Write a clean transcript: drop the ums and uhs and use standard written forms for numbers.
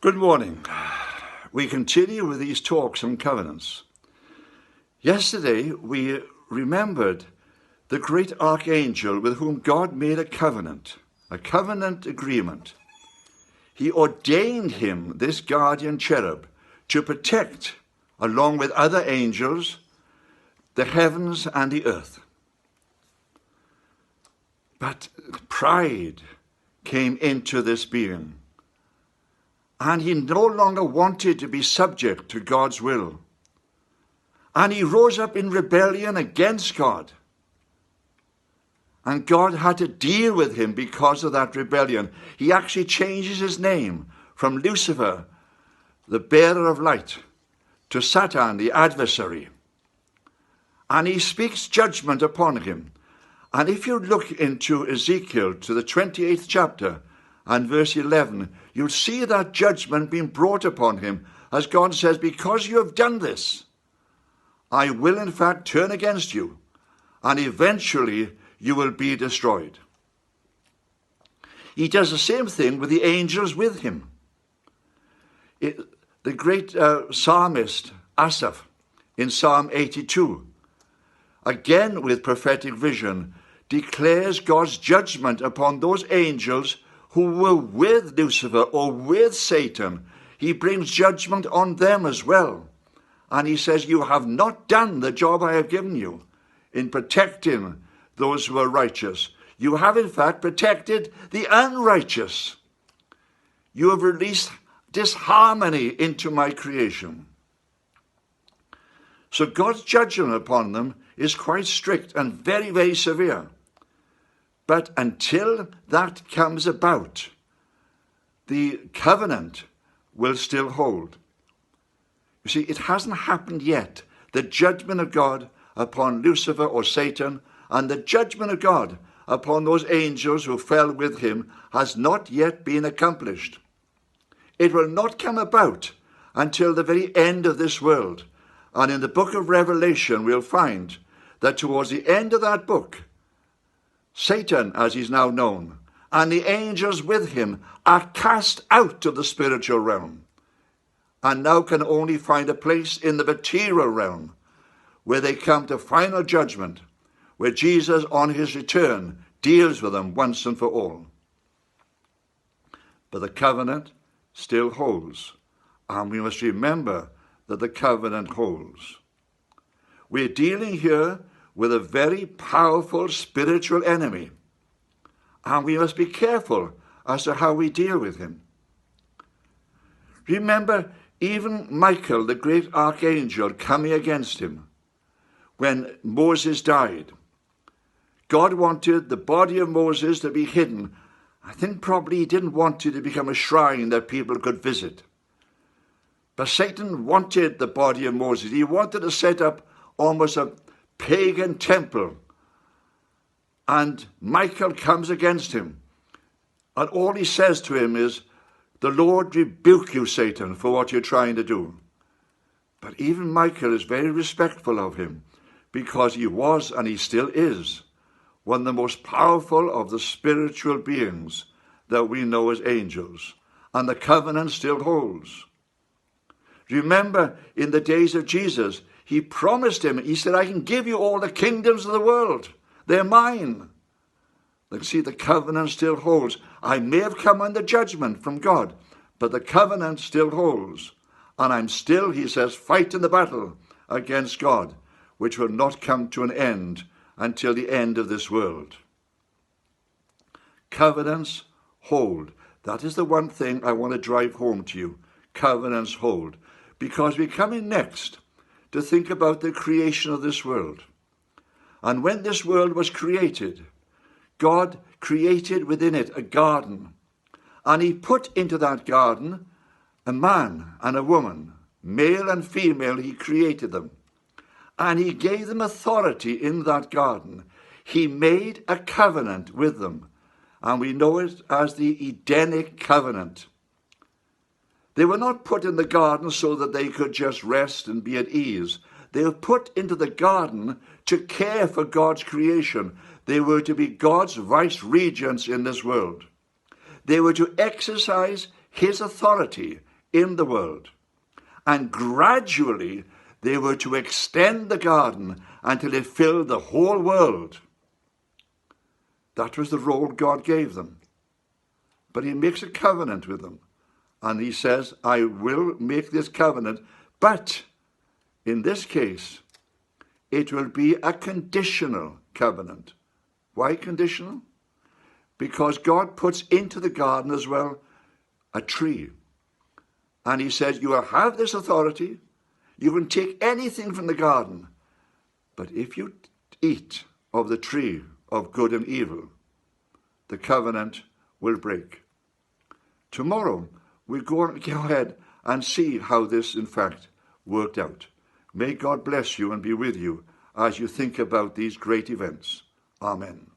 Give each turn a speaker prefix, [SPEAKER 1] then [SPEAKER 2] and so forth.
[SPEAKER 1] Good morning. We continue with these talks on covenants. Yesterday, we remembered the great archangel with whom God made a covenant agreement. He ordained him, this guardian cherub, to protect, along with other angels, the heavens and the earth. But pride came into this being. And he no longer wanted to be subject to God's will. And he rose up in rebellion against God. And God had to deal with him because of that rebellion. He actually changes his name from Lucifer, the bearer of light, to Satan, the adversary. And he speaks judgment upon him. And if you look into Ezekiel, to the 28th chapter, and verse 11, you'll see that judgment being brought upon him, as God says, because you have done this, I will in fact turn against you, and eventually you will be destroyed. He does the same thing with the angels with him. The great psalmist Asaph in Psalm 82, again with prophetic vision, declares God's judgment upon those angels who were with Lucifer or with Satan. He brings judgment on them as well. And he says, you have not done the job I have given you in protecting those who are righteous. You have in fact protected the unrighteous. You have released disharmony into my creation. So God's judgment upon them is quite strict and very, very severe. But until that comes about, the covenant will still hold. You see, it hasn't happened yet. The judgment of God upon Lucifer or Satan and the judgment of God upon those angels who fell with him has not yet been accomplished. It will not come about until the very end of this world. And in the book of Revelation, we'll find that towards the end of that book, Satan, as he's now known, and the angels with him are cast out of the spiritual realm and now can only find a place in the material realm where they come to final judgment, where Jesus on his return deals with them once and for all. But the covenant still holds, and we must remember that the covenant holds. We're dealing here with a very powerful spiritual enemy, and we must be careful as to how we deal with him. Remember, even Michael, the great archangel, coming against him when Moses died. God wanted the body of Moses to be hidden. I think probably he didn't want it to become a shrine that people could visit. But Satan wanted the body of Moses. He wanted to set up almost a pagan temple. And Michael comes against him. And all he says to him is, the Lord rebuke you, Satan, for what you're trying to do. But even Michael is very respectful of him, because he was, and he still is, one of the most powerful of the spiritual beings that we know as angels. And the covenant still holds. Remember, in the days of Jesus, he promised him, he said, I can give you all the kingdoms of the world. They're mine. Like, see, the covenant still holds. I may have come under judgment from God, but the covenant still holds. And I'm still, he says, fighting the battle against God, which will not come to an end until the end of this world. Covenants hold. That is the one thing I want to drive home to you. Covenants hold. Because we're coming next to think about the creation of this world. And when this world was created, God created within it a garden. And he put into that garden a man and a woman, male and female, he created them. And he gave them authority in that garden. He made a covenant with them. And we know it as the Edenic covenant. They were not put in the garden so that they could just rest and be at ease. They were put into the garden to care for God's creation. They were to be God's vice-regents in this world. They were to exercise his authority, in the world. And gradually they were to extend the garden until it filled the whole world. That was the role God gave them. But he makes a covenant with them. And he says, I will make this covenant, but in this case, it will be a conditional covenant. Why conditional? Because God puts into the garden as well a tree. And he says, you will have this authority. You can take anything from the garden. But if you eat of the tree of good and evil, the covenant will break. Tomorrow, we'll go ahead and see how this, in fact, worked out. May God bless you and be with you as you think about these great events. Amen.